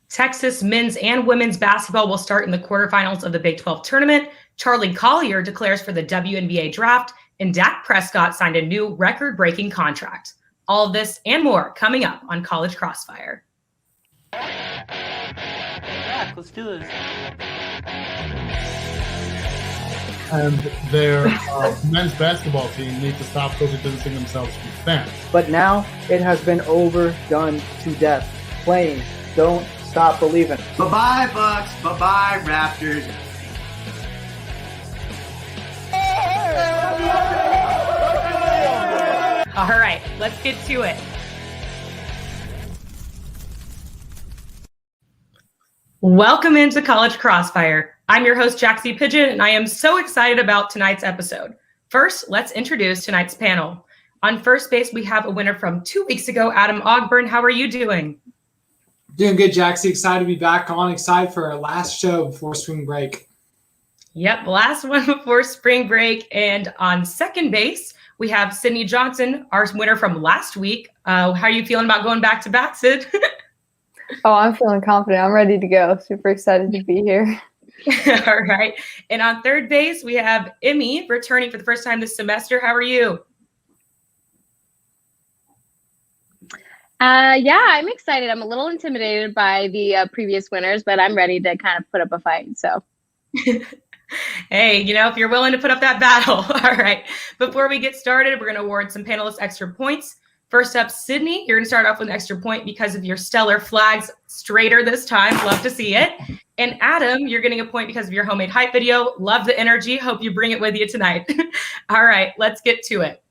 Texas men's and women's basketball will start in the quarterfinals of the Big 12 tournament. Charlie Collier declares for the WNBA draft, and Dak Prescott signed a new record-breaking contract. All of this and more coming up on College Crossfire. Yeah, let's do this. And their men's basketball team needs to stop social distancing themselves from fans. But now it has been overdone to death. Playing, don't stop believing. Bye-bye, Bucks. Bye-bye, Raptors. All right, let's get to it. Welcome into College Crossfire. I'm your host, Jaxie Pigeon, and I am so excited about tonight's episode. First, let's introduce tonight's panel. On first base, we have a winner from 2 weeks ago, Adam Ogburn. How are you doing? Doing good, Jaxie. Excited to be back on. Excited for our last show before spring break. Yep, last one before spring break. And on second base, we have Sydney Johnson, our winner from last week. How are you feeling about going back-to-back, Sid? Oh, I'm feeling confident. I'm ready to go. Super excited to be here. All right. And on third base, we have Emmy returning for the first time this semester. How are you? Yeah, I'm excited. I'm a little intimidated by the previous winners, but I'm ready to kind of put up a fight. So, hey, if you're willing to put up that battle. All right. Before we get started, we're going to award some panelists extra points. First up, Sydney, you're going to start off with an extra point because of your stellar flags straighter this time. Love to see it. And Adam, you're getting a point because of your homemade hype video. Love the energy. Hope you bring it with you tonight. All right, let's get to it.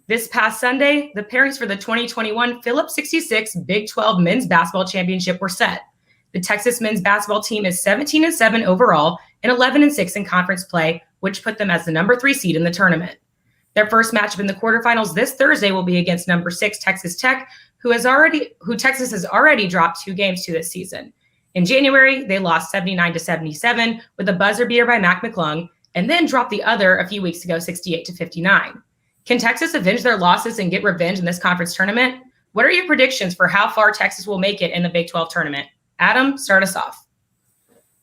This past Sunday, the pairings for the 2021 Phillips 66 Big 12 Men's Basketball Championship were set. The Texas men's basketball team is 17-7 overall and 11-6 in conference play, which put them as the number 3 seed in the tournament. Their first matchup in the quarterfinals this Thursday will be against number 6 Texas Tech, who Texas has already dropped 2 games to this season. In January, they lost 79-77 with a buzzer beater by Mac McClung, and then dropped the other a few weeks ago, 68-59. Can Texas avenge their losses and get revenge in this conference tournament? What are your predictions for how far Texas will make it in the Big 12 tournament? Adam, start us off.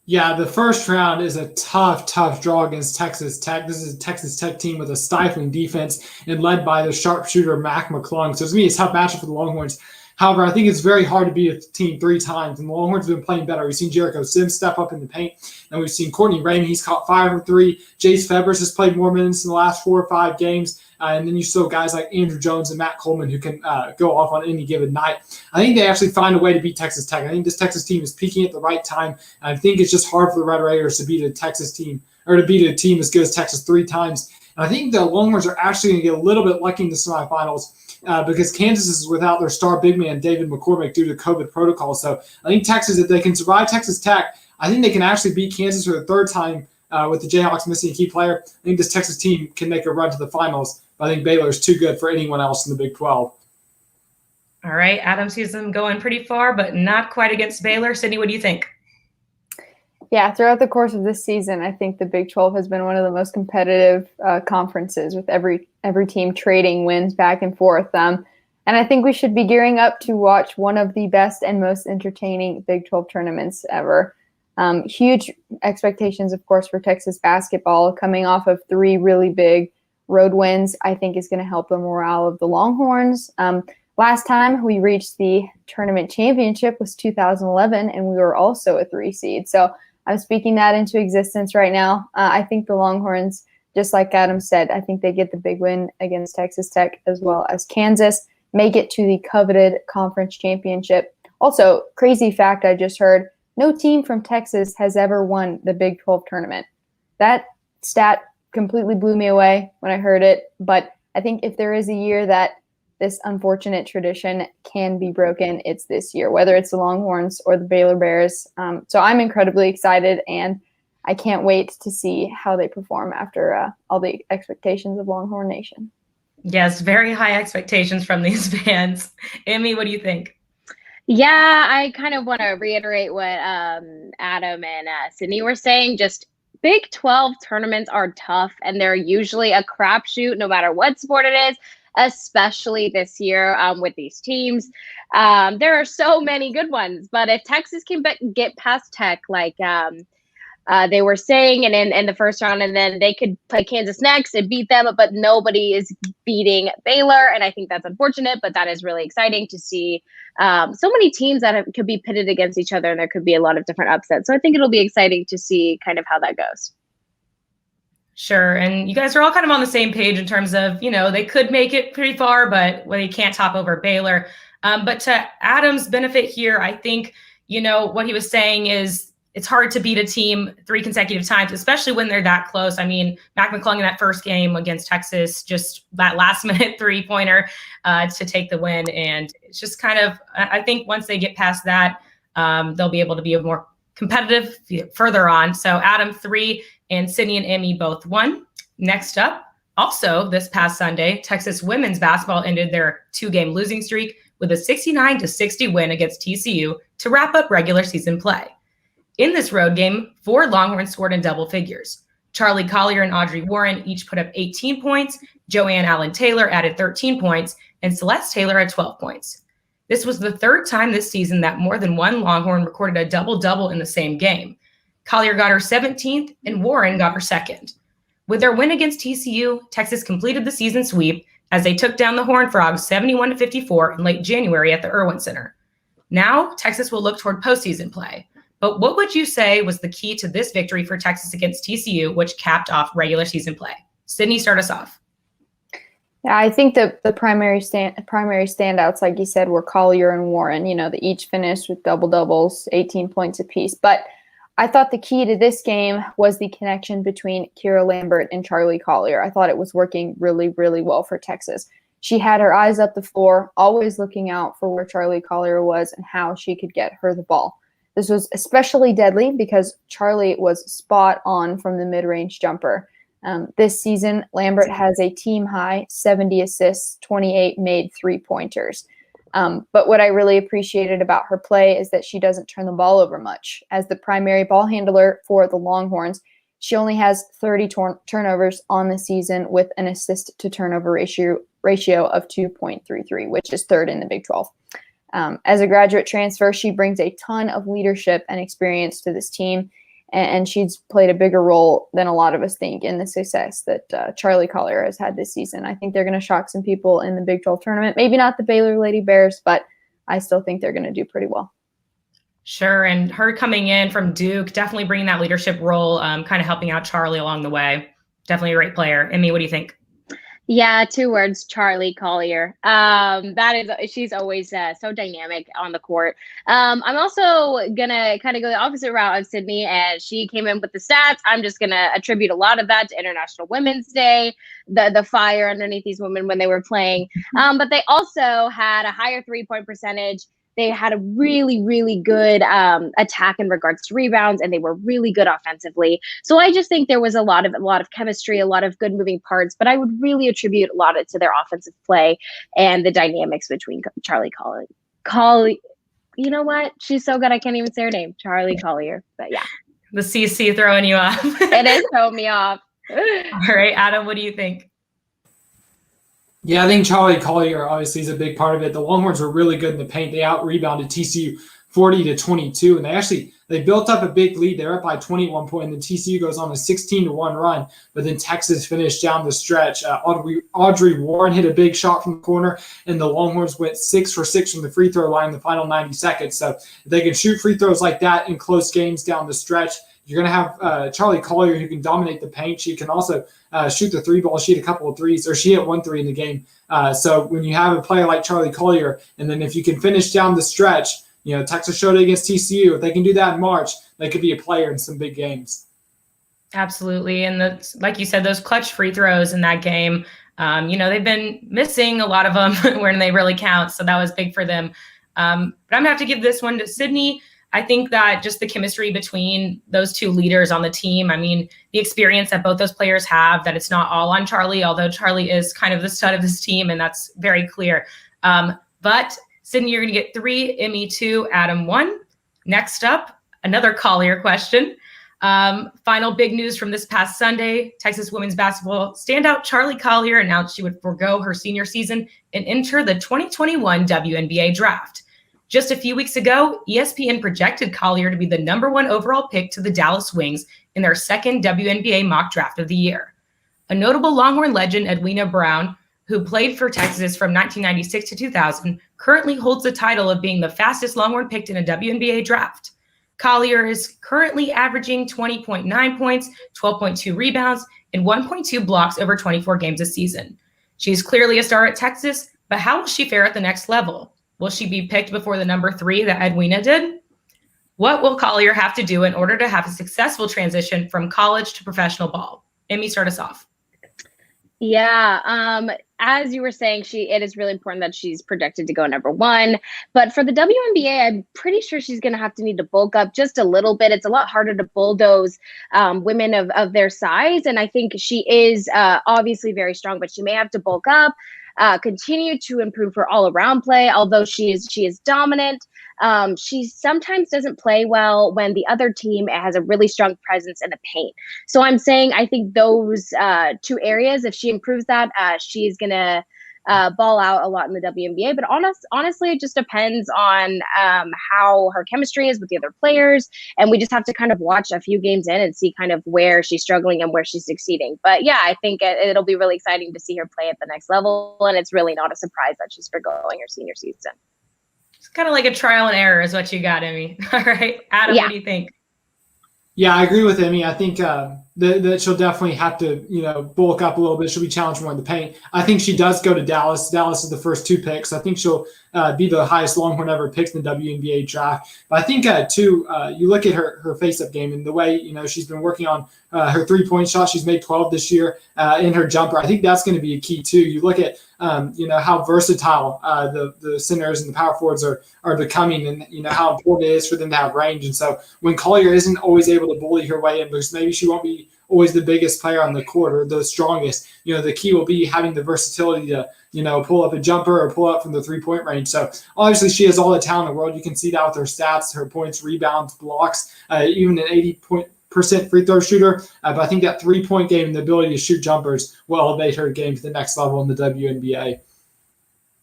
Yeah, the first round is a tough draw against Texas Tech. This is a Texas Tech team with a stifling defense and led by the sharpshooter Mac McClung. So it's going to be a tough matchup for the Longhorns. However, I think it's very hard to beat a team 3 times, and the Longhorns have been playing better. We've seen Jericho Sims step up in the paint, and we've seen Courtney Raymond. He's caught 5 from 3. Jace Febres has played more minutes in the last 4 or 5 games. And then you saw guys like Andrew Jones and Matt Coleman who can go off on any given night. I think they actually find a way to beat Texas Tech. I think this Texas team is peaking at the right time. And I think it's just hard for the Red Raiders to beat a Texas team or to beat a team as good as Texas 3 times. And I think the Longhorns are actually going to get a little bit lucky in the semifinals because Kansas is without their star big man, David McCormick, due to COVID protocol. So I think Texas, if they can survive Texas Tech, I think they can actually beat Kansas for the 3rd time with the Jayhawks missing a key player. I think this Texas team can make a run to the finals. I think Baylor is too good for anyone else in the Big 12. All right. Adam sees them going pretty far, but not quite against Baylor. Sydney, what do you think? Yeah, throughout the course of this season, I think the Big 12 has been one of the most competitive conferences with every team trading wins back and forth. And I think we should be gearing up to watch one of the best and most entertaining Big 12 tournaments ever. Huge expectations, of course, for Texas basketball coming off of 3 really big road wins. I think is going to help the morale of the Longhorns. Last time we reached the tournament championship was 2011, and we were also a 3 seed. So I'm speaking that into existence right now. I think the Longhorns, just like Adam said, I think they get the big win against Texas Tech as well as Kansas, make it to the coveted conference championship. Also, crazy fact I just heard, no team from Texas has ever won the Big 12 tournament. That stat completely blew me away when I heard it. But I think if there is a year that this unfortunate tradition can be broken, it's this year, whether it's the Longhorns or the Baylor Bears. So I'm incredibly excited, and I can't wait to see how they perform after all the expectations of Longhorn Nation. Yes, very high expectations from these fans. Emmy, what do you think? Yeah, I kind of want to reiterate what Adam and Sydney were saying. Just Big 12 tournaments are tough, and they're usually a crapshoot no matter what sport it is. especially this year with these teams. There are so many good ones, but if Texas can get past Tech, like they were saying, and in the first round, and then they could play Kansas next and beat them, but nobody is beating Baylor, and I think that's unfortunate, but that is really exciting to see so many teams that could be pitted against each other, and there could be a lot of different upsets. So I think it'll be exciting to see kind of how that goes. Sure. And you guys are all kind of on the same page in terms of, they could make it pretty far, but they can't top over Baylor. But to Adam's benefit here, I think, what he was saying is it's hard to beat a team 3 consecutive times, especially when they're that close. I mean, Mac McClung in that first game against Texas, just that last minute 3-pointer to take the win. And it's just kind of, I think once they get past that, they'll be able to be more competitive further on. So Adam 3 and Sydney and Emmy both 1. Next up, also this past Sunday, Texas women's basketball ended their 2-game losing streak with a 69-60 win against TCU to wrap up regular season play. In this road game, 4 Longhorns scored in double figures. Charlie Collier and Audrey Warren each put up 18 points, Joanne Allen Taylor added 13 points, and Celeste Taylor had 12 points. This was the 3rd time this season that more than one Longhorn recorded a double-double in the same game. Collier got her 17th, and Warren got her 2nd. With their win against TCU, Texas completed the season sweep as they took down the Horned Frogs 71-54 in late January at the Irwin Center. Now, Texas will look toward postseason play. But what would you say was the key to this victory for Texas against TCU, which capped off regular season play? Sydney, start us off. Yeah, I think the primary standouts, like you said, were Collier and Warren. They each finished with double-doubles, 18 points apiece. But I thought the key to this game was the connection between Kira Lambert and Charlie Collier. I thought it was working really, really well for Texas. She had her eyes up the floor, always looking out for where Charlie Collier was and how she could get her the ball. This was especially deadly because Charlie was spot on from the mid-range jumper. This season, Lambert has a team-high 70 assists, 28 made 3-pointers. But what I really appreciated about her play is that she doesn't turn the ball over much. As the primary ball handler for the Longhorns, she only has 30 turnovers on the season with an assist-to-turnover ratio of 2.33, which is 3rd in the Big 12. As a graduate transfer, she brings a ton of leadership and experience to this team, and she's played a bigger role than a lot of us think in the success that Charlie Collier has had this season. I think they're going to shock some people in the Big 12 tournament. Maybe not the Baylor Lady Bears, but I still think they're going to do pretty well. Sure, and her coming in from Duke, definitely bringing that leadership role, kind of helping out Charlie along the way. Definitely a great player. Emmy, what do you think? Yeah, 2 words, Charlie Collier. She's always so dynamic on the court. I'm also gonna kind of go the opposite route of Sydney, and she came in with the stats. I'm just gonna attribute a lot of that to International Women's Day, the fire underneath these women when they were playing. But they also had a higher 3-point percentage. They had a really, really good attack in regards to rebounds, and they were really good offensively. So I just think there was a lot of chemistry, a lot of good moving parts. But I would really attribute a lot of it to their offensive play and the dynamics between Charlie Collier. You know what? She's so good, I can't even say her name, Charlie Collier. But yeah, The CC throwing you off. it is throwing me off. All right, Adam, what do you think? Yeah, I think Charlie Collier obviously is a big part of it. The Longhorns were really good in the paint. They out-rebounded TCU 40-22, and they built up a big lead. They're up by 21 points, and then TCU goes on a 16-1 run, but then Texas finished down the stretch. Audrey Warren hit a big shot from the corner, and the Longhorns went 6 for 6 from the free throw line in the final 90 seconds. So if they can shoot free throws like that in close games down the stretch, you're going to have Charlie Collier who can dominate the paint. She can also shoot the 3 ball. She hit a couple of threes, or she hit 1 3 in the game. So when you have a player like Charlie Collier, and then if you can finish down the stretch, Texas showed it against TCU. If they can do that in March, they could be a player in some big games. Absolutely. And like you said, those clutch free throws in that game, they've been missing a lot of them when they really count. So that was big for them. But I'm going to have to give this one to Sydney. I think that just the chemistry between those 2 leaders on the team, the experience that both those players have, that it's not all on Charlie, although Charlie is kind of the stud of this team, and that's very clear. But Sydney, you're going to get 3, Emmy 2, Adam 1. Next up, another Collier question. Final big news from this past Sunday, Texas women's basketball standout Charlie Collier announced she would forego her senior season and enter the 2021 WNBA draft. Just a few weeks ago, ESPN projected Collier to be the #1 overall pick to the Dallas Wings in their second WNBA mock draft of the year. A notable Longhorn legend, Edwina Brown, who played for Texas from 1996 to 2000, currently holds the title of being the fastest Longhorn picked in a WNBA draft. Collier is currently averaging 20.9 points, 12.2 rebounds, and 1.2 blocks over 24 games a season. She's clearly a star at Texas, but how will she fare at the next level? Will she be picked before the #3 that Edwina did? What will Collier have to do in order to have a successful transition from college to professional ball? Emmy, start us off. Yeah, as you were saying, it is really important that she's projected to go #1. But for the WNBA, I'm pretty sure she's going to have to need to bulk up just a little bit. It's a lot harder to bulldoze women of their size, and I think she is obviously very strong, but she may have to bulk up. Continue to improve her all-around play, although she is dominant. She sometimes doesn't play well when the other team has a really strong presence in the paint. So I'm saying I think those two areas, if she improves that, she's going to ball out a lot in the WNBA. But honestly, it just depends on how her chemistry is with the other players. And we just have to kind of watch a few games in and see kind of where she's struggling and where she's succeeding. But yeah, I think it'll be really exciting to see her play at the next level. And it's really not a surprise that she's forgoing her senior season. It's kind of like a trial and error is what you got, Emmy. All right. Adam, What do you think? Yeah, I agree with Emmy. I think that she'll definitely have to, bulk up a little bit. She'll be challenged more in the paint. I think she does go to Dallas. Dallas is the first 2 picks. I think she'll be the highest Longhorn ever picked in the WNBA draft. But I think, too, you look at her face-up game and the way, she's been working on her 3-point shot. She's made 12 this year in her jumper. I think that's going to be a key, too. You look at, how versatile the centers and the power forwards are becoming, and, how important it is for them to have range. And so when Collier isn't always able to bully her way in, because maybe she won't be always the biggest player on the court or the strongest, the key will be having the versatility to, pull up a jumper or pull up from the 3-point range. So obviously she has all the talent in the world. You can see that with her stats, her points, rebounds, blocks, even an 80% free throw shooter. But I think that 3-point game and the ability to shoot jumpers will elevate her game to the next level in the WNBA.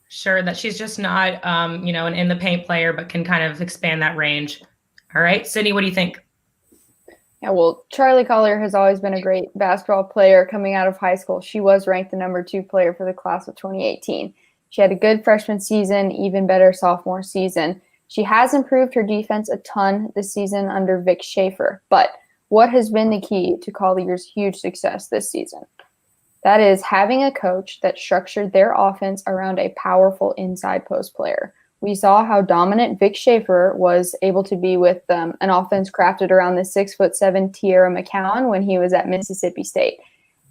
Sure, that she's just not, an in the paint player, but can kind of expand that range. All right, Sydney, what do you think? Yeah, well, Charlie Collier has always been a great basketball player coming out of high school. She was ranked the #2 player for the class of 2018. She had a good freshman season, even better sophomore season. She has improved her defense a ton this season under Vic Schaefer. But what has been the key to Collier's huge success this season? That is having a coach that structured their offense around a powerful inside post player. We saw how dominant Vic Schaefer was able to be with an offense crafted around the 6'7" Tierra McCowan when he was at Mississippi State.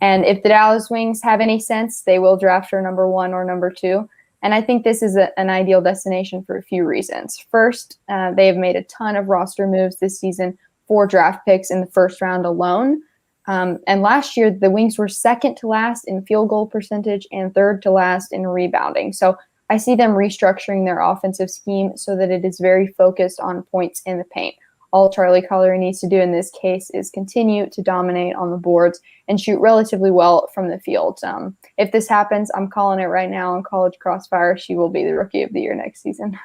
And if the Dallas Wings have any sense, they will draft her #1 or #2. And I think this is an ideal destination for a few reasons. First, they have made a ton of roster moves this season, 4 draft picks in the first round alone. And last year, the Wings were second to last in field goal percentage and third to last in rebounding. So I see them restructuring their offensive scheme so that it is very focused on points in the paint. All Charlie Collier needs to do in this case is continue to dominate on the boards and shoot relatively well from the field. If this happens, I'm calling it right now on College Crossfire. She will be the Rookie of the Year next season.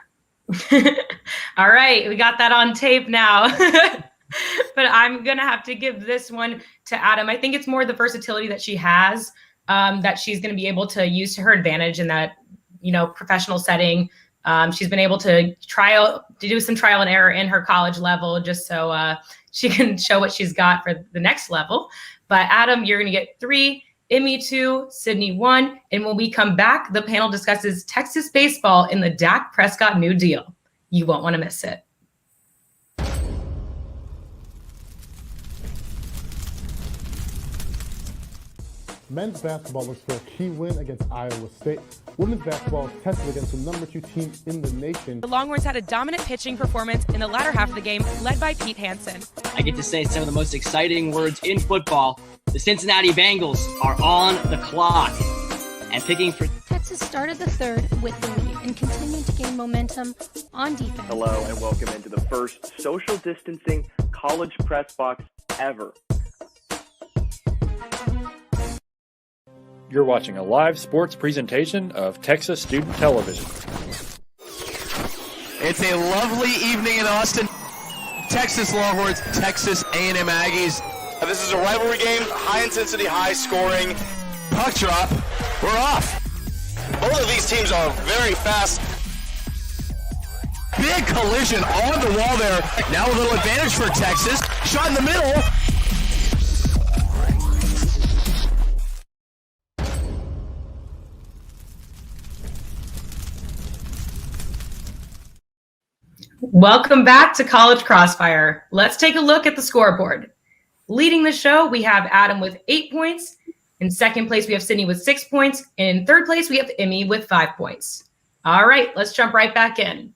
All right, we got that on tape now. But I'm going to have to give this one to Adam. I think it's more the versatility that she has that she's going to be able to use to her advantage in that, professional setting. She's been able to do some trial and error in her college level just so she can show what she's got for the next level. But Adam, you're going to get 3, Emmy 2, Sydney 1. And when we come back, the panel discusses Texas baseball in the Dak Prescott New Deal. You won't want to miss it. Men's basketball looks for a key win against Iowa State. Women's basketball is tested against the #2 team in the nation. The Longhorns had a dominant pitching performance in the latter half of the game, led by Pete Hansen. I get to say some of the most exciting words in football. The Cincinnati Bengals are on the clock. And picking for Texas started the third with the lead and continued to gain momentum on defense. Hello and welcome into the first social distancing college press box. ever. You're watching a live sports presentation of Texas Student Television. It's a lovely evening in Austin. Texas Longhorns, Texas A&M Aggies. This is a rivalry game, high intensity, high scoring. Puck drop, we're off. Both of these teams are very fast. Big collision on the wall there. Now a little advantage for Texas. Shot in the middle. Welcome back to College Crossfire. Let's take a look at the scoreboard. Leading the show, we have Adam with 8 points. In second place, we have Sydney with 6 points. And in third place, we have Emmy with 5 points. All right, let's jump right back in.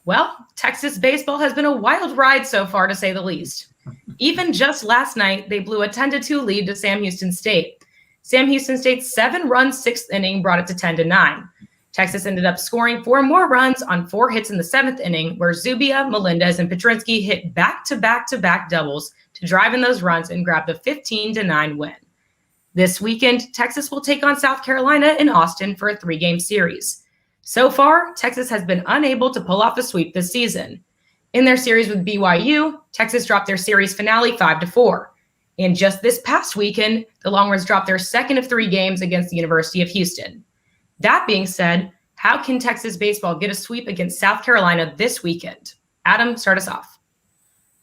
Well, Texas baseball has been a wild ride so far, to say the least. Even just last night, they blew a 10-2 lead to Sam Houston State. Sam Houston State's 7-run sixth inning brought it to 10-9. Texas ended up scoring 4 more runs on 4 hits in the 7th inning, where Zubia, Melendez, and Petrinsky hit back-to-back-to-back doubles to drive in those runs and grab the 15-9 win. This weekend, Texas will take on South Carolina in Austin for a 3-game series. So far, Texas has been unable to pull off a sweep this season. In their series with BYU, Texas dropped their series finale 5-4. And just this past weekend, the Longhorns dropped their second of 3 games against the University of Houston. That being said, how can Texas baseball get a sweep against South Carolina this weekend? Adam, start us off.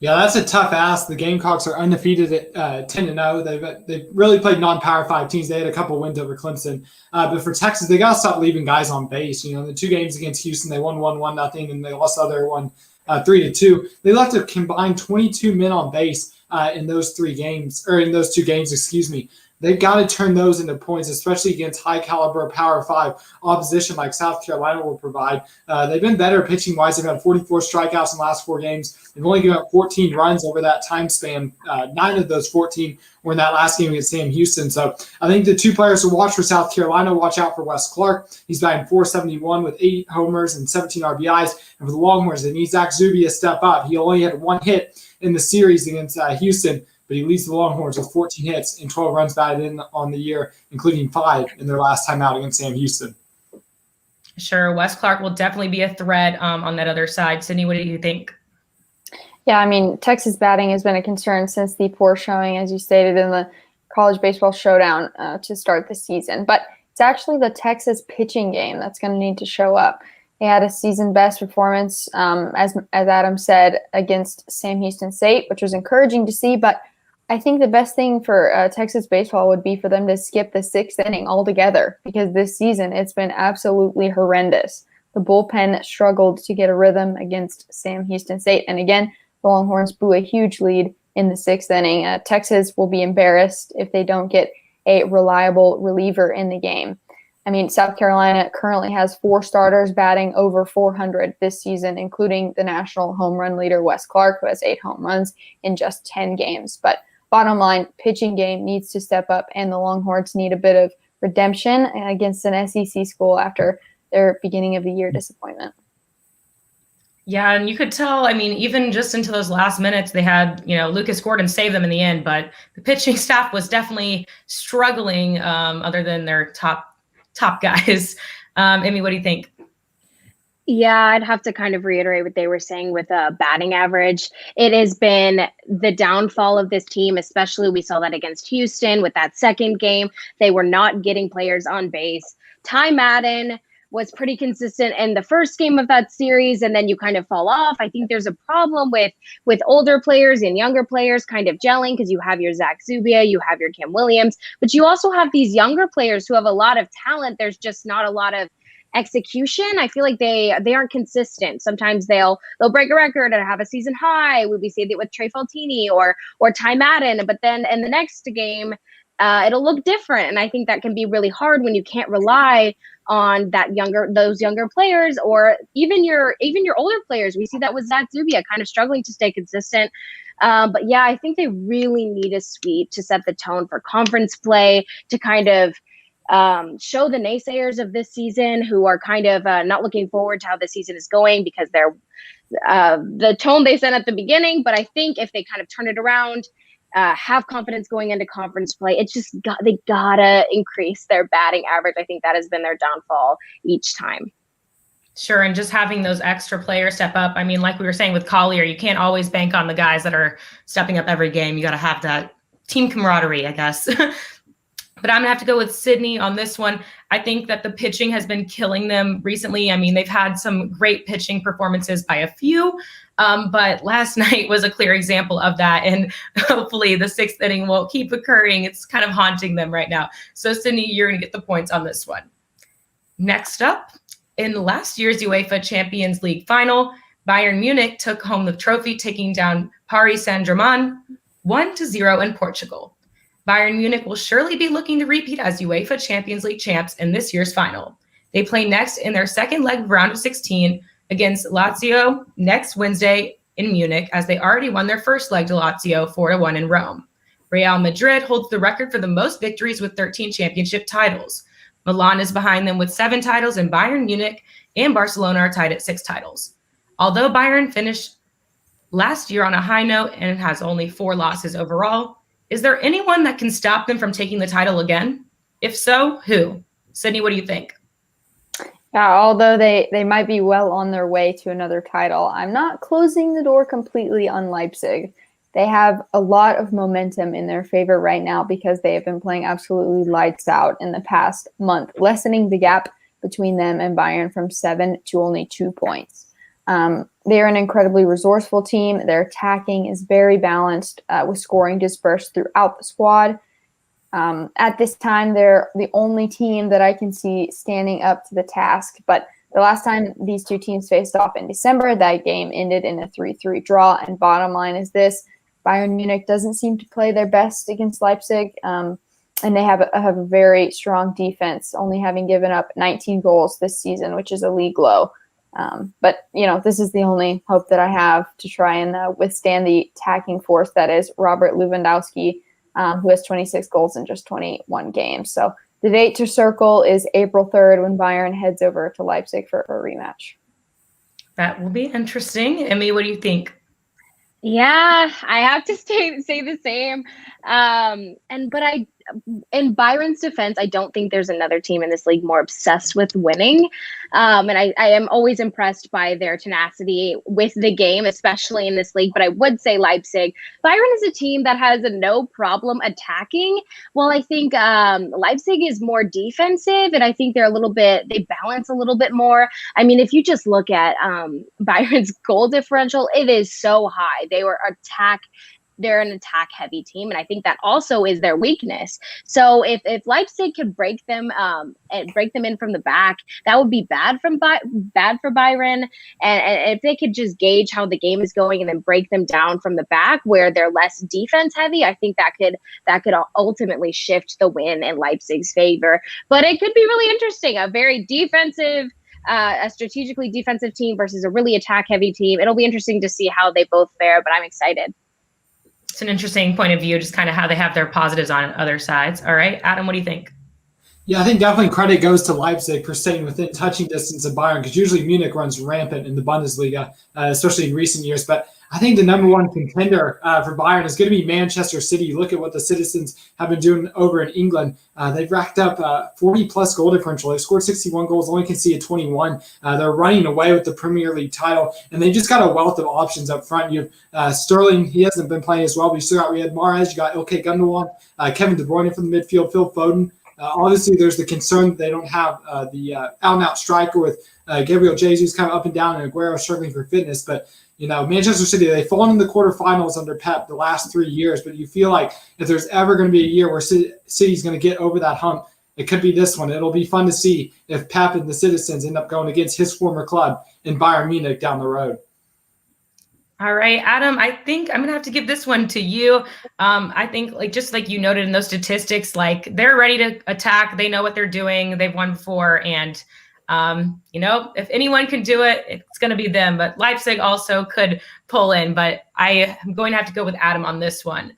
Yeah, that's a tough ask. The Gamecocks are undefeated at 10-0. They've really played non-Power 5 teams. They had a couple wins over Clemson. But for Texas, they got to stop leaving guys on base. You know, the 2 games against Houston, they won 1-0, and they lost the other one 3-2. They left a combined 22 men on base in those 2 games, excuse me. They've got to turn those into points, especially against high-caliber Power 5 opposition like South Carolina will provide. They've been better pitching-wise. They've had 44 strikeouts in the last 4 games. They've only given up 14 runs over that time span. 9 of those 14 were in that last game against Sam Houston. So I think the 2 players to watch for South Carolina, watch out for Wes Clark. He's batting .471 with 8 homers and 17 RBIs. And for the Longhorns, they need Zach Zubia to step up. He only had 1 hit in the series against Houston, but he leads the Longhorns with 14 hits and 12 runs batted in on the year, including 5 in their last time out against Sam Houston. Sure, Wes Clark will definitely be a threat on that other side. Sydney, what do you think? Yeah, I mean, Texas batting has been a concern since the poor showing, as you stated, in the college baseball showdown to start the season. But it's actually the Texas pitching game that's going to need to show up. They had a season-best performance, as Adam said, against Sam Houston State, which was encouraging to see. But I think the best thing for Texas baseball would be for them to skip the 6th inning altogether, because this season it's been absolutely horrendous. The bullpen struggled to get a rhythm against Sam Houston State. And again, the Longhorns blew a huge lead in the 6th inning. Texas will be embarrassed if they don't get a reliable reliever in the game. I mean, South Carolina currently has 4 starters batting over 400 this season, including the national home run leader, Wes Clark, who has 8 home runs in just 10 games. But bottom line, pitching game needs to step up, and the Longhorns need a bit of redemption against an SEC school after their beginning of the year disappointment. Yeah, and you could tell, I mean, even just into those last minutes, they had, Lucas Gordon save them in the end, but the pitching staff was definitely struggling other than their top guys. Amy, what do you think? Yeah, I'd have to kind of reiterate what they were saying with batting average. It has been the downfall of this team, especially we saw that against Houston with that second game. They were not getting players on base. Ty Madden was pretty consistent in the first game of that series, and then you kind of fall off. I think there's a problem with older players and younger players kind of gelling, because you have your Zach Zubia, you have your Kim Williams, but you also have these younger players who have a lot of talent. There's just not a lot of execution. I feel like they aren't consistent. Sometimes they'll break a record and have a season high. We see that with Trey Faltini or Ty Madden, but then in the next game, it'll look different. And I think that can be really hard when you can't rely on those younger players, or even your older players. We see that with Zach Zubia kind of struggling to stay consistent. But yeah, I think they really need a sweep to set the tone for conference play, to kind of show the naysayers of this season, who are kind of not looking forward to how the season is going because they're the tone they set at the beginning. But I think if they kind of turn it around have confidence going into conference play. It's just they gotta increase their batting average. I think that has been their downfall each time. Sure, and just having those extra players step up. I mean, like we were saying with Collier, you can't always bank on the guys that are stepping up every game. You got to have that team camaraderie, I guess. But I'm going to have to go with Sydney on this one. I think that the pitching has been killing them recently. I mean, they've had some great pitching performances by a few, but last night was a clear example of that. And hopefully the 6th inning won't keep occurring. It's kind of haunting them right now. So Sydney, you're going to get the points on this one. Next up, in last year's UEFA Champions League final, Bayern Munich took home the trophy, taking down Paris Saint-Germain 1-0 in Portugal. Bayern Munich will surely be looking to repeat as UEFA Champions League champs in this year's final. They play next in their second leg of round of 16 against Lazio next Wednesday in Munich, as they already won their first leg to Lazio 4-1 in Rome. Real Madrid holds the record for the most victories with 13 championship titles. Milan is behind them with 7 titles, and Bayern Munich and Barcelona are tied at 6 titles. Although Bayern finished last year on a high note and has only 4 losses overall, is there anyone that can stop them from taking the title again? If so, who? Sydney, what do you think? Yeah, although they might be well on their way to another title, I'm not closing the door completely on Leipzig. They have a lot of momentum in their favor right now because they have been playing absolutely lights out in the past month, lessening the gap between them and Bayern from 7 to only 2 points. They're an incredibly resourceful team. Their attacking is very balanced with scoring dispersed throughout the squad. At this time, they're the only team that I can see standing up to the task. But the last time these two teams faced off in December, that game ended in a 3-3 draw. And bottom line is this: Bayern Munich doesn't seem to play their best against Leipzig. And they have a very strong defense, only having given up 19 goals this season, which is a league low. But, this is the only hope that I have to try and withstand the attacking force that is Robert Lewandowski, who has 26 goals in just 21 games. So the date to circle is April 3rd when Bayern heads over to Leipzig for a rematch. That will be interesting. Emmy, what do you think? Yeah, I have to say the same. But in Byron's defense, I don't think there's another team in this league more obsessed with winning. And I am always impressed by their tenacity with the game, especially in this league. But I would say Leipzig. Bayern is a team that has no problem attacking. Well, I think Leipzig is more defensive, and I think they balance a little bit more. I mean, if you just look at Bayern's goal differential, it is so high. They're an attack-heavy team, and I think that also is their weakness. So if Leipzig could break them in from the back, that would be bad for Bayern. And if they could just gauge how the game is going and then break them down from the back, where they're less defense-heavy, I think that could ultimately shift the win in Leipzig's favor. But it could be really interesting. A very defensive. A strategically defensive team versus a really attack-heavy team. It'll be interesting to see how they both fare, but I'm excited. It's an interesting point of view, just kind of how they have their positives on other sides. All right, Adam, what do you think? Yeah, I think definitely credit goes to Leipzig for staying within touching distance of Bayern, because usually Munich runs rampant in the Bundesliga, especially in recent years. But I think the number one contender for Bayern is going to be Manchester City. You look at what the Citizens have been doing over in England. They've racked up 40-plus goal differential. They've scored 61 goals, only conceded 21. They're running away with the Premier League title, and they just got a wealth of options up front. You have Sterling. He hasn't been playing as well, but you still got Riyad Mahrez. You got Ilkay Gundogan, Kevin De Bruyne from the midfield, Phil Foden. Obviously, there's the concern that they don't have the out-and-out striker with Gabriel Jesus kind of up and down and Aguero struggling for fitness. But, Manchester City, they've fallen in the quarterfinals under Pep the last 3 years. But you feel like if there's ever going to be a year where City's going to get over that hump, it could be this one. It'll be fun to see if Pep and the Citizens end up going against his former club in Bayern Munich down the road. All right, Adam, I think I'm going to have to give this one to you. I think just like you noted in those statistics, they're ready to attack. They know what they're doing. They've won before. And, if anyone can do it, it's going to be them. But Leipzig also could pull in. But I am going to have to go with Adam on this one.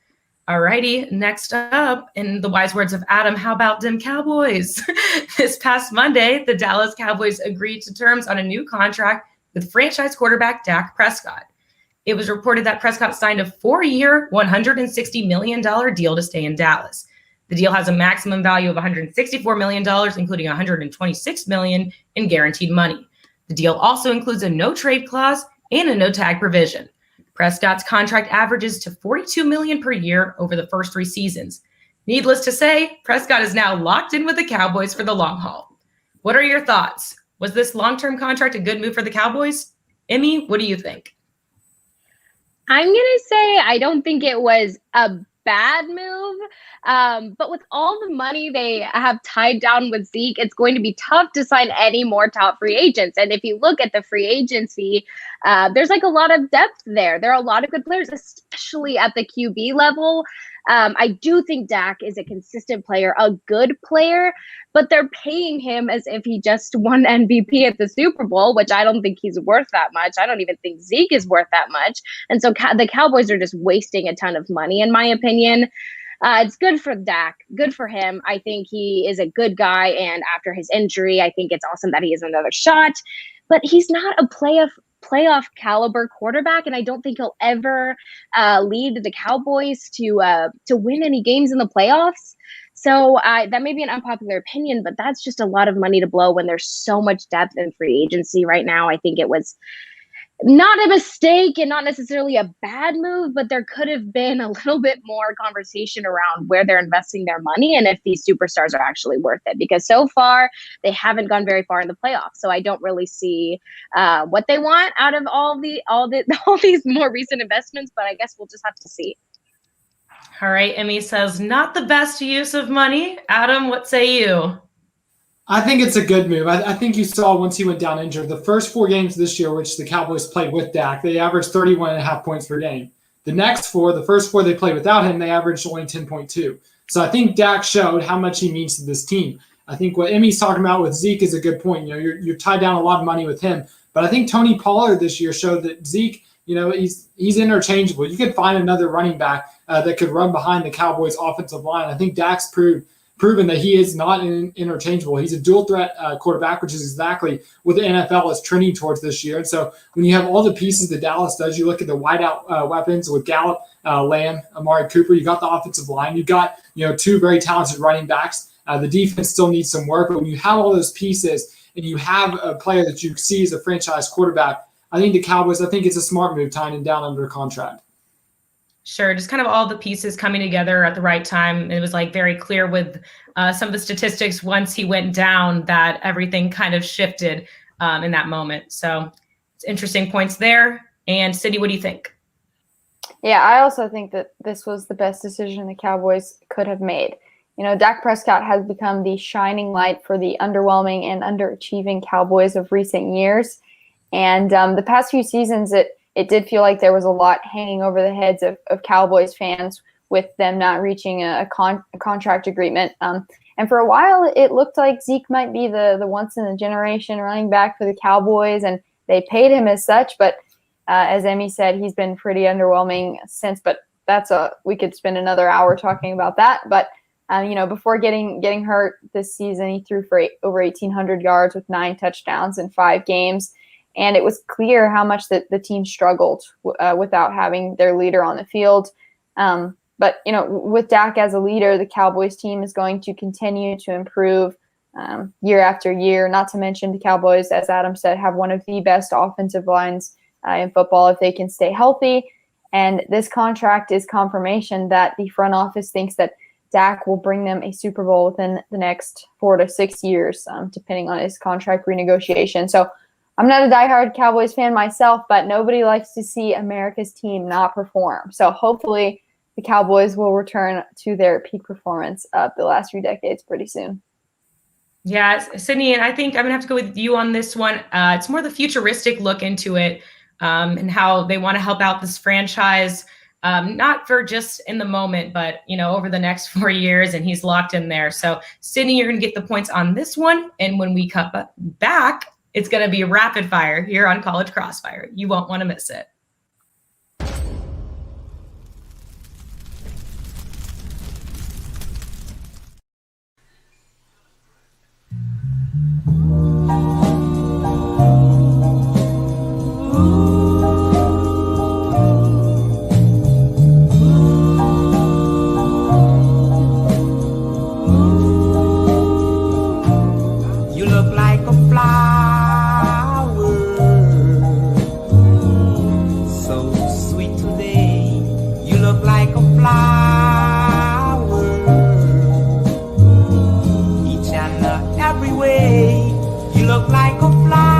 All righty, next up, in the wise words of Adam, how about them Cowboys? This past Monday, the Dallas Cowboys agreed to terms on a new contract with franchise quarterback Dak Prescott. It was reported that Prescott signed a 4-year, $160 million deal to stay in Dallas. The deal has a maximum value of $164 million, including $126 million in guaranteed money. The deal also includes a no-trade clause and a no-tag provision. Prescott's contract averages to $42 million per year over the first 3 seasons. Needless to say, Prescott is now locked in with the Cowboys for the long haul. What are your thoughts? Was this long-term contract a good move for the Cowboys? Emmy, what do you think? I'm going to say I don't think it was a bad move. But with all the money they have tied down with Zeke, it's going to be tough to sign any more top free agents. And if you look at the free agency, there's like a lot of depth there. There are a lot of good players, especially at the QB level. I do think Dak is a consistent player, a good player, but they're paying him as if he just won MVP at the Super Bowl, which I don't think he's worth that much. I don't even think Zeke is worth that much. And so the Cowboys are just wasting a ton of money, in my opinion. It's good for Dak, good for him. I think he is a good guy. And after his injury, I think it's awesome that he has another shot, but he's not a playoff caliber quarterback, and I don't think he'll ever lead the Cowboys to win any games in the playoffs. So that may be an unpopular opinion, but that's just a lot of money to blow when there's so much depth in free agency right now. I think it was not a mistake and not necessarily a bad move, but there could have been a little bit more conversation around where they're investing their money and if these superstars are actually worth it. Because so far, they haven't gone very far in the playoffs. So I don't really see what they want out of all these more recent investments, but I guess we'll just have to see. All right, Emmy says, not the best use of money. Adam, what say you? I think it's a good move. I think you saw once he went down injured, the first 4 games this year, which the Cowboys played with Dak, they averaged 31.5 points per game. The next 4, the first 4 they played without him, they averaged only 10.2. So I think Dak showed how much he means to this team. I think what Emmy's talking about with Zeke is a good point. You know, you're tied down a lot of money with him. But I think Tony Pollard this year showed that Zeke, you know, he's interchangeable. You could find another running back that could run behind the Cowboys' offensive line. I think Dak's proven that he is not interchangeable. He's a dual threat quarterback, which is exactly what the NFL is trending towards this year. And so when you have all the pieces that Dallas does, you look at the wideout weapons with Gallup, Lamb, Amari Cooper, you got the offensive line, you got, you know, 2 very talented running backs. The defense still needs some work, but when you have all those pieces and you have a player that you see as a franchise quarterback, I think the Cowboys, I think it's a smart move tying him down under contract. Sure, just kind of all the pieces coming together at the right time. It was like very clear with some of the statistics once he went down that everything kind of shifted in that moment. So it's interesting points there. And Sydney, what do you think? Yeah, I also think that this was the best decision the Cowboys could have made. You know, Dak Prescott has become the shining light for the underwhelming and underachieving Cowboys of recent years. And the past few seasons, it did feel like there was a lot hanging over the heads of Cowboys fans with them not reaching a contract agreement. And for a while, it looked like Zeke might be the once-in-a-generation running back for the Cowboys, and they paid him as such. But as Emmy said, he's been pretty underwhelming since. But we could spend another hour talking about that. But you know, before getting hurt this season, he threw for over 1,800 yards with 9 touchdowns in 5 games. And it was clear how much the team struggled without having their leader on the field. But, you know, with Dak as a leader, the Cowboys team is going to continue to improve year after year. Not to mention the Cowboys, as Adam said, have one of the best offensive lines in football if they can stay healthy. And this contract is confirmation that the front office thinks that Dak will bring them a Super Bowl within the next 4 to 6 years, depending on his contract renegotiation. So I'm not a diehard Cowboys fan myself, but nobody likes to see America's team not perform. So hopefully the Cowboys will return to their peak performance of the last few decades pretty soon. Yeah, Sydney, and I think I'm going to have to go with you on this one. It's more the futuristic look into it and how they want to help out this franchise, not for just in the moment, but, you know, over the next 4 years, and he's locked in there. So Sydney, you're going to get the points on this one. And when we come back, it's going to be rapid fire here on College Crossfire. You won't want to miss it. flower, so sweet today. You look like a flower, each and every way. You look like a flower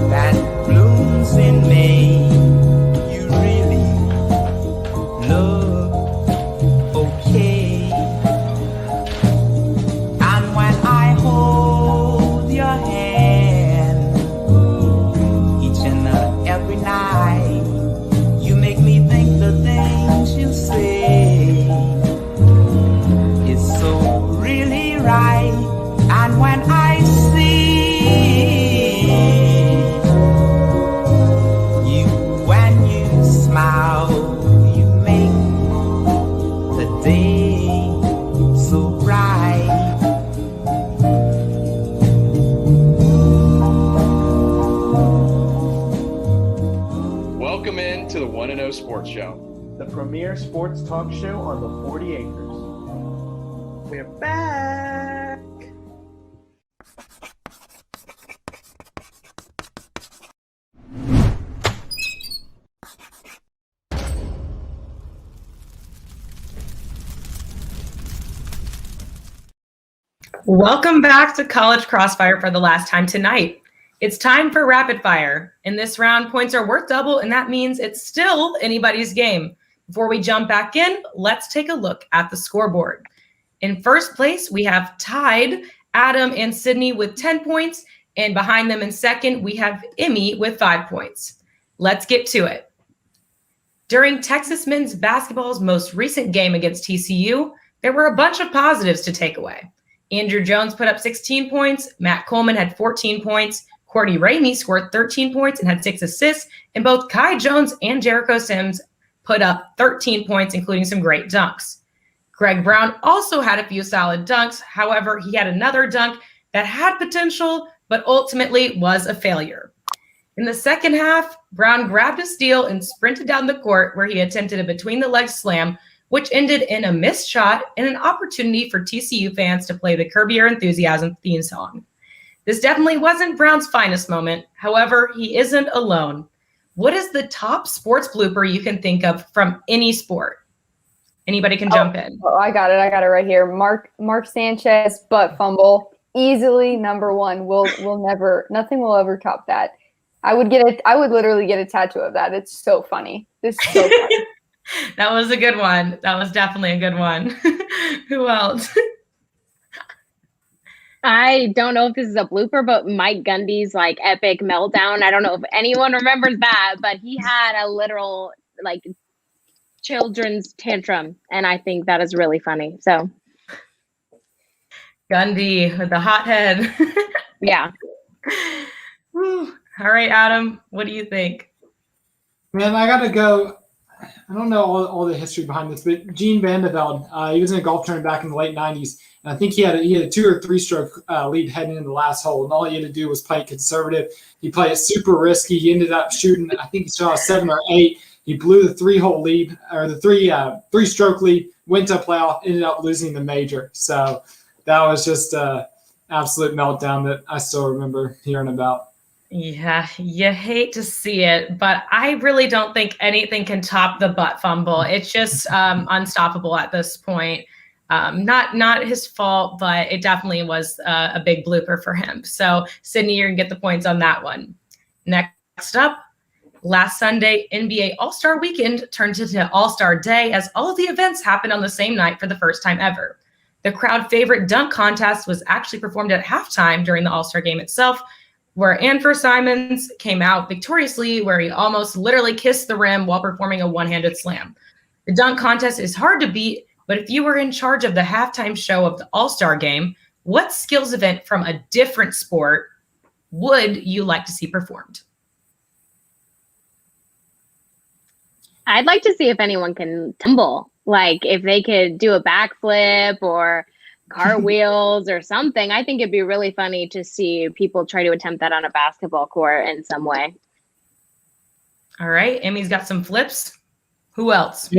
that blooms in May. You really look okay. And when I hold your hand each and every night, you make me think the things you say is so really right. And when I see you, when you smile, you make the day so bright. Welcome in to the 1-0 Sports Show, the premier sports talk show on the 40 acres. We're back. Welcome back to College Crossfire for the last time tonight. It's time for rapid fire. In this round, points are worth double, and that means it's still anybody's game. Before we jump back in, let's take a look at the scoreboard. In first place, we have tied Adam and Sydney with 10 points, and behind them in second, we have Emmy with 5 points. Let's get to it. During Texas men's basketball's most recent game against TCU, there were a bunch of positives to take away. Andrew Jones put up 16 points, Matt Coleman had 14 points, Courtney Ramey scored 13 points and had 6 assists, and both Kai Jones and Jericho Sims put up 13 points, including some great dunks. Greg Brown also had a few solid dunks. However, he had another dunk that had potential, but ultimately was a failure. In the second half, Brown grabbed a steal and sprinted down the court where he attempted a between-the-legs slam, which ended in a missed shot and an opportunity for TCU fans to play the Curb Your Enthusiasm theme song. This definitely wasn't Brown's finest moment. However, he isn't alone. What is the top sports blooper you can think of from any sport? Anybody can jump in. Oh, I got it right here. Mark Sanchez butt fumble, easily number one. Nothing will ever top that. I would literally get a tattoo of that. It's so funny. It's so funny. That was a good one. That was definitely a good one. Who else? I don't know if this is a blooper, but Mike Gundy's like epic meltdown. I don't know if anyone remembers that, but he had a literal like children's tantrum, and I think that is really funny. So Gundy with the hot head. Yeah. Whew. All right, Adam, what do you think? Man, I got to go. I don't know all the history behind this, but Gene Vandeveld, he was in a golf tournament back in the late 90s, and I think he had a 2 or 3 stroke lead heading into the last hole, and all he had to do was play conservative. He played it super risky. He ended up shooting, I think he shot a 7 or 8. He blew the 3-hole lead, or the 3-stroke lead, went to a playoff, ended up losing the major. So that was just an absolute meltdown that I still remember hearing about. Yeah, you hate to see it, but I really don't think anything can top the butt fumble. It's just unstoppable at this point. Not his fault, but it definitely was a big blooper for him. So Sydney, you're gonna get the points on that one. Next up, last Sunday, NBA All-Star Weekend turned into All-Star Day as all of the events happened on the same night for the first time ever. The crowd favorite dunk contest was actually performed at halftime during the All-Star game itself, where Anfer Simons came out victoriously, where he almost literally kissed the rim while performing a one-handed slam. The dunk contest is hard to beat, but if you were in charge of the halftime show of the All-Star game, what skills event from a different sport would you like to see performed? I'd like to see if anyone can tumble, like if they could do a backflip or cartwheels or something. I think it'd be really funny to see people try to attempt that on a basketball court in some way. All right, Emmy's got some flips. Who else?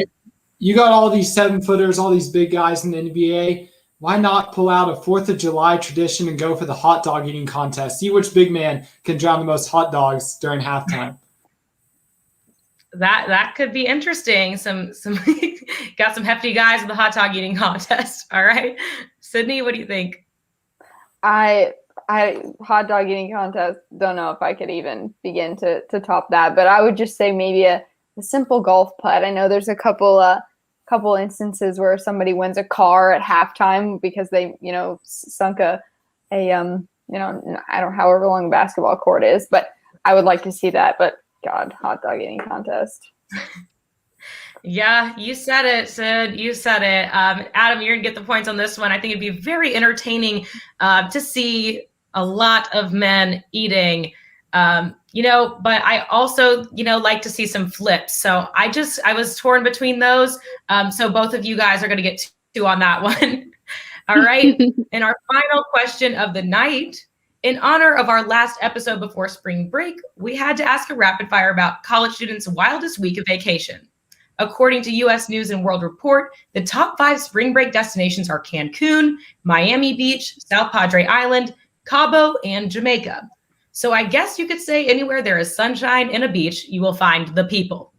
You got all these 7-footers, all these big guys in the NBA. Why not pull out a 4th of July tradition and go for the hot dog eating contest? See which big man can drown the most hot dogs during halftime. That could be interesting. Some got some hefty guys in the hot dog eating contest. All right, Sydney, what do you think? I hot dog eating contest. Don't know if I could even begin to top that, but I would just say maybe a simple golf putt. I know there's a couple instances where somebody wins a car at halftime because they sunk a I don't know however long a basketball court is, but I would like to see that. But God, hot dog eating contest. Yeah, you said it, Sid. You said it. Adam, you're going to get the points on this one. I think it'd be very entertaining to see a lot of men eating, but I also, like to see some flips. So I was torn between those. So both of you guys are going to get 2 on that one. All right. And our final question of the night. In honor of our last episode before spring break, we had to ask a rapid fire about college students' wildest week of vacation. According to U.S. News and World Report, the top 5 spring break destinations are Cancun, Miami Beach, South Padre Island, Cabo, and Jamaica. So I guess you could say anywhere there is sunshine and a beach, you will find the people.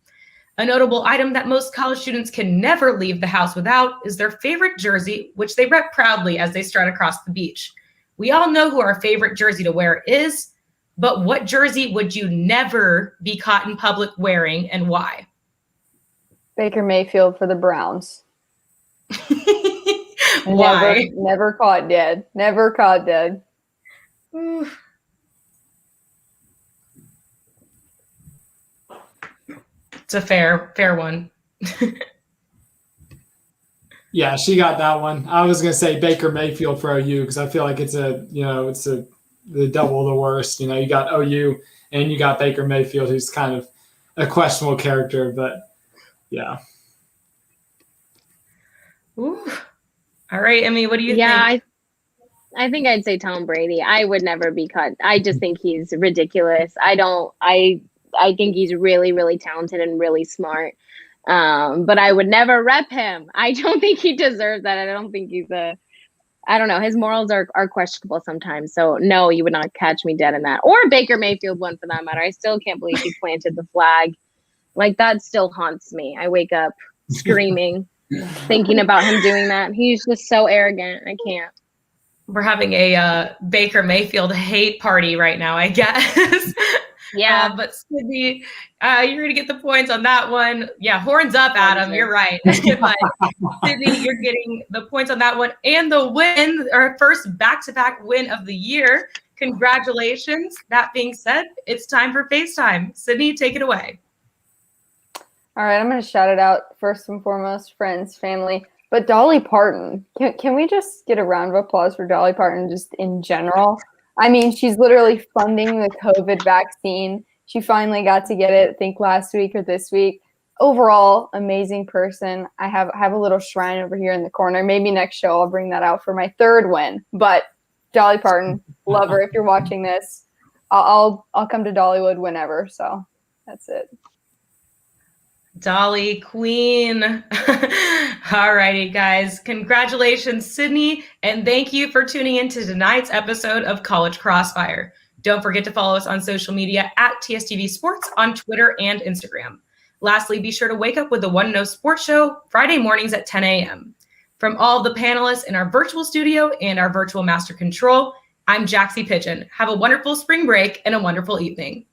A notable item that most college students can never leave the house without is their favorite jersey, which they rep proudly as they strut across the beach. We all know who our favorite jersey to wear is, but what jersey would you never be caught in public wearing and why? Baker Mayfield for the Browns. Why? Never caught dead. Never caught dead. It's a fair one. Yeah, she got that one. I was gonna say Baker Mayfield for OU because I feel like it's the double the worst. You got OU and you got Baker Mayfield, who's kind of a questionable character, but yeah. Ooh. All right, Emmy, what do you think? I think I'd say Tom Brady. I would never be cut. I just think he's ridiculous. I think he's really, really talented and really smart. But I would never rep him. I don't think he deserves that. I don't think I don't know. His morals are questionable sometimes. So no, you would not catch me dead in that. Or Baker Mayfield one for that matter. I still can't believe he planted the flag. Like that still haunts me. I wake up screaming, thinking about him doing that. He's just so arrogant. I can't. We're having a Baker Mayfield hate party right now, I guess. Yeah. But Sydney, you're going to get the points on that one. Yeah, horns up, Adam. You're right. But Sydney, you're getting the points on that one. And the win, our first back-to-back win of the year. Congratulations. That being said, it's time for FaceTime. Sydney, take it away. All right, I'm going to shout it out first and foremost, friends, family. But Dolly Parton, can we just get a round of applause for Dolly Parton just in general? I mean, she's literally funding the COVID vaccine. She finally got to get it, I think, last week or this week. Overall, amazing person. I have a little shrine over here in the corner. Maybe next show I'll bring that out for my 3rd win. But Dolly Parton, love her. If you're watching this, I'll come to Dollywood whenever. So that's it. Dolly Queen. All righty, guys. Congratulations, Sydney. And thank you for tuning in to tonight's episode of College Crossfire. Don't forget to follow us on social media at TSTV Sports on Twitter and Instagram. Lastly, be sure to wake up with the One No Sports Show Friday mornings at 10 a.m. From all the panelists in our virtual studio and our virtual master control, I'm Jaxie Pigeon. Have a wonderful spring break and a wonderful evening.